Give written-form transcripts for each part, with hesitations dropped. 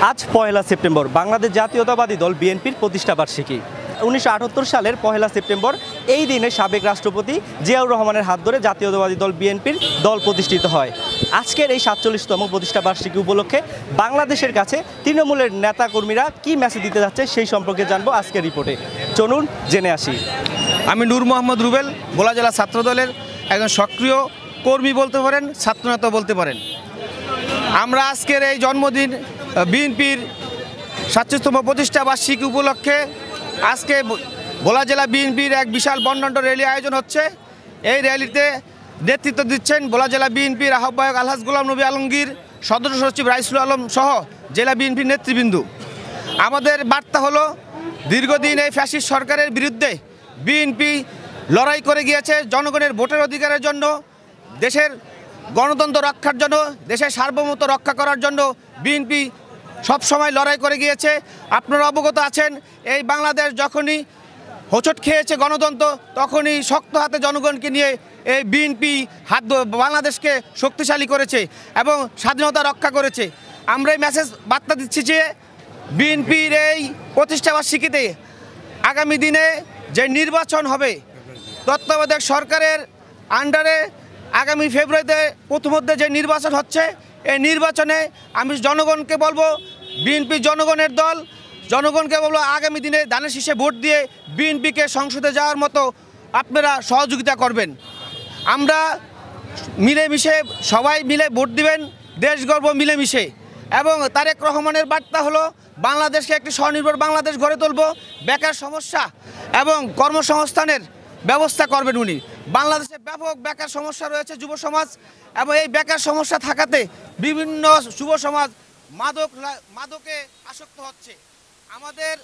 আজ পহেলা সেপ্টেম্বর বাংলাদেশ জাতীয়তাবাদী দল বিএনপির প্রতিষ্ঠা বার্ষিকী। 1978 সালের পহেলা সেপ্টেম্বর এই দিনে সাবেক রাষ্ট্রপতি জিয়াউর রহমানের হাত ধরে জাতীয়তাবাদী দল বিএনপির দল প্রতিষ্ঠিত হয়। আজকের এই 47তম প্রতিষ্ঠা বার্ষিকী উপলক্ষে বাংলাদেশের কাছে তৃণমূলের নেতাকর্মীরা কি মেসেজ দিতে যাচ্ছে সেই সম্পর্কে জানবো আজকের রিপোর্টে। চলুন জেনে আসি। আমি নূর মোহাম্মদ রুবেল, ভোলা জেলা ছাত্র দলের একজন সক্রিয় কর্মী বলতে পারেন, ছাত্রনেতা বলতে পারেন। আমরা আজকের এই জন্মদিন বিএনপির 47তম প্রতিষ্ঠা বার্ষিকী উপলক্ষে আজকে ভোলা জেলা বিএনপির এক বিশাল বর্ণাঢ্য র্যালি আয়োজন হচ্ছে। এই র্যালিতে নেতৃত্ব দিচ্ছেন ভোলা জেলা বিএনপির আহ্বায়ক আলহাজ গোলাম নবী আলমগীর, সদস্য সচিব রাইসুল আলম সহ জেলা বিএনপির নেতৃবৃন্দ। আমাদের বার্তা হলো, দীর্ঘদিন এই ফ্যাসিস্ট সরকারের বিরুদ্ধে বিএনপি লড়াই করে গিয়েছে জনগণের ভোটের অধিকারের জন্য, দেশের গণতন্ত্র রক্ষার জন্য, দেশের সার্বভৌমত্ব রক্ষা করার জন্য বিএনপি সবসময় লড়াই করে গিয়েছে। আপনারা অবগত আছেন, এই বাংলাদেশ যখনই হোঁচট খেয়েছে গণতন্ত্র, তখনই শক্ত হাতে জনগণকে নিয়ে এই বিএনপি বাংলাদেশকে শক্তিশালী করেছে এবং স্বাধীনতা রক্ষা করেছে। আমরা এই মেসেজ বার্তা দিচ্ছি যে বিএনপির এই প্রতিষ্ঠাবার্ষিকীতে আগামী দিনে যে নির্বাচন হবে তত্ত্বাবধায়ক সরকারের আন্ডারে, আগামী ফেব্রুয়ারিতে প্রথমধ্যে যে নির্বাচন হচ্ছে, এই নির্বাচনে আমি জনগণকে বলবো, বিএনপি জনগণের দল, জনগণকে বলবো আগামী দিনে ধানের শীষে ভোট দিয়ে বিএনপিকে সংসদে যাওয়ার মতো আপনারা সহযোগিতা করবেন। আমরা মিলেমিশে সবাই মিলে ভোট দিবেন, দেশ গর্ব মিলেমিশে। এবং তারেক রহমানের বার্তা হলো, বাংলাদেশকে একটি স্বনির্ভর বাংলাদেশ গড়ে তুলব, বেকার সমস্যা এবং কর্মসংস্থানের ব্যবস্থা করবেন উনি। বাংলাদেশে ব্যাপক বেকার সমস্যা রয়েছে যুব সমাজ, এবং এই বেকার সমস্যা থাকাতে বিভিন্ন যুব সমাজ মাদকে আসক্ত হচ্ছে। আমাদের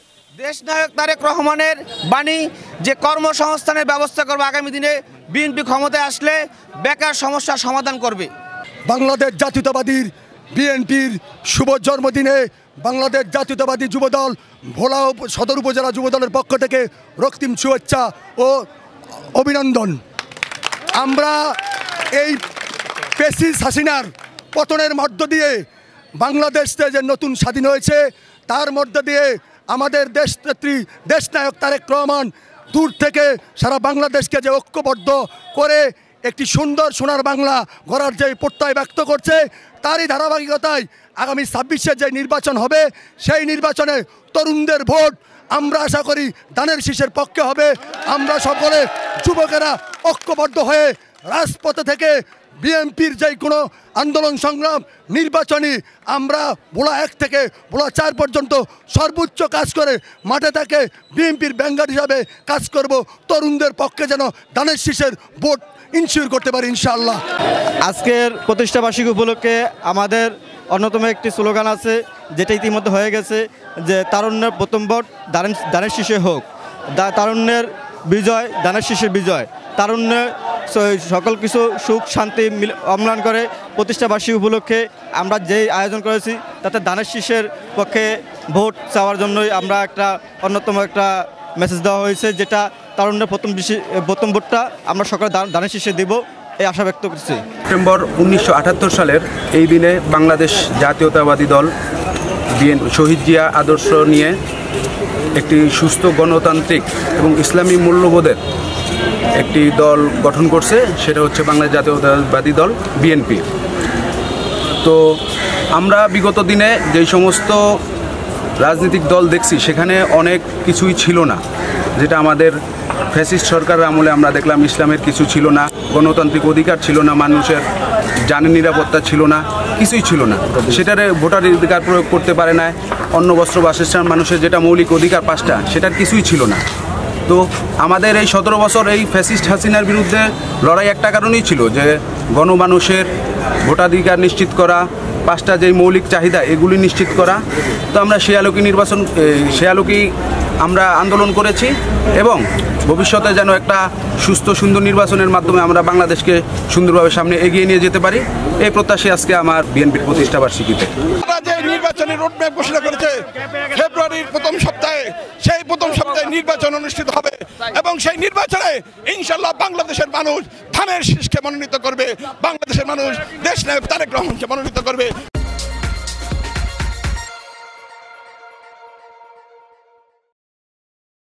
দেশনায়ক তারেক রহমানের বাণী যে কর্মসংস্থানের ব্যবস্থা করবে, আগামী দিনে বিএনপি ক্ষমতায় আসলে বেকার সমস্যার সমাধান করবে। বাংলাদেশ জাতীয়তাবাদীর বিএনপির শুভ জন্মদিনে বাংলাদেশ জাতীয়তাবাদী যুবদল ভোলা সদর উপজেলা যুবদলের পক্ষ থেকে রক্তিম শুভেচ্ছা ও অভিনন্দন। আমরা এই ফ্যাসিস্ট হাসিনার পতনের মধ্য দিয়ে বাংলাদেশে যে নতুন স্বাধীন হয়েছে, তার মধ্য দিয়ে আমাদের দেশনেত্রী দেশনায়ক তারেক রহমান দূর থেকে সারা বাংলাদেশকে যে ঐক্যবদ্ধ করে একটি সুন্দর সোনার বাংলা গড়ার যে প্রত্যয় ব্যক্ত করছে, তারই ধারাবাহিকতায় আগামী 26-এ যে নির্বাচন হবে, সেই নির্বাচনে তরুণদের ভোট আমরা আশা করি ধানের শীষের পক্ষে হবে। আমরা সকলে যুবকেরা ঐক্যবদ্ধ হয়ে রাজপথে থেকে বিএনপির যে কোনো আন্দোলন সংগ্রাম নির্বাচনী আমরা ভোলা 1 থেকে ভোলা 4 পর্যন্ত সর্বোচ্চ কাজ করে মাঠে থেকে বিএনপির ব্যাঙ্গার হিসাবে কাজ করব, তরুণদের পক্ষে যেন ধানের শীষের ভোট ইনশিওর করতে পারি ইনশাআল্লাহ। আজকের প্রতিষ্ঠা বার্ষিকী উপলক্ষে আমাদের অন্যতম একটি স্লোগান আছে, যেটা ইতিমধ্যে হয়ে গেছে, যে তারুণ্যের প্রথম ভোট ধানের শীষে হোক, তারুণ্যের বিজয় ধানের শীষের বিজয়। তারুণ্যের সকল কিছু সুখ শান্তি অম্লান করে প্রতিষ্ঠা বার্ষিকী উপলক্ষে আমরা যেই আয়োজন করেছি, তাতে ধানের শীষের পক্ষে ভোট চাওয়ার জন্যই আমরা একটা অন্যতম একটা মেসেজ দেওয়া হয়েছে, যেটা তারুণ্যের প্রথম ভোটটা আমরা সকালে ধানের শীষে দেব, এই আশা ব্যক্ত করছি। সেপ্টেম্বর 1978 সালের এই দিনে বাংলাদেশ জাতীয়তাবাদী দল শহীদ জিয়া আদর্শ নিয়ে একটি সুস্থ গণতান্ত্রিক এবং ইসলামী মূল্যবোধের একটি দল গঠন করছে, সেটা হচ্ছে বাংলাদেশ জাতীয়তাবাদী দল বিএনপি। তো আমরা বিগত দিনে যেই সমস্ত রাজনৈতিক দল দেখছি, সেখানে অনেক কিছুই ছিল না, যেটা আমাদের ফ্যাসিস্ট সরকারের আমলে আমরা দেখলাম। ইসলামের কিছু ছিল না, গণতান্ত্রিক অধিকার ছিল না, মানুষের জানের নিরাপত্তা ছিল না, কিছুই ছিল না। সেটারে ভোটার অধিকার প্রয়োগ করতে পারে না, অন্ন বস্ত্র বাসস্থান, মানুষের যেটা মৌলিক অধিকার 5টা, সেটার কিছুই ছিল না। তো আমাদের এই 17 বছর এই ফ্যাসিস্ট হাসিনার বিরুদ্ধে লড়াই একটা কারণেই ছিল, যে গণমানুষের ভোটাধিকার নিশ্চিত করা, 5টা যেই মৌলিক চাহিদা, এগুলি নিশ্চিত করা। তো আমরা সে আলোকেই আমরা আন্দোলন করেছি, এবং ভবিষ্যতে যেন একটা সুস্থ সুন্দর নির্বাচনের মাধ্যমে আমরা বাংলাদেশকে সুন্দরভাবে সামনে এগিয়ে নিয়ে যেতে পারি, এই প্রত্যাশাই আজকে আমার বিএনপির প্রতিষ্ঠা বার্ষিকীতে। নির্বাচনের রোডম্যাপ ঘোষণা করেছে ফেব্রুয়ারির প্রথম সপ্তাহে, সেই প্রথম সপ্তাহে নির্বাচন অনুষ্ঠিত হবে, এবং সেই নির্বাচনে ইনশাআল্লাহ বাংলাদেশের মানুষ ধানের শীষকে মনোনীত করবে, বাংলাদেশের মানুষ দেশনায়ক তারেক রহমানকে মনোনীত করবে।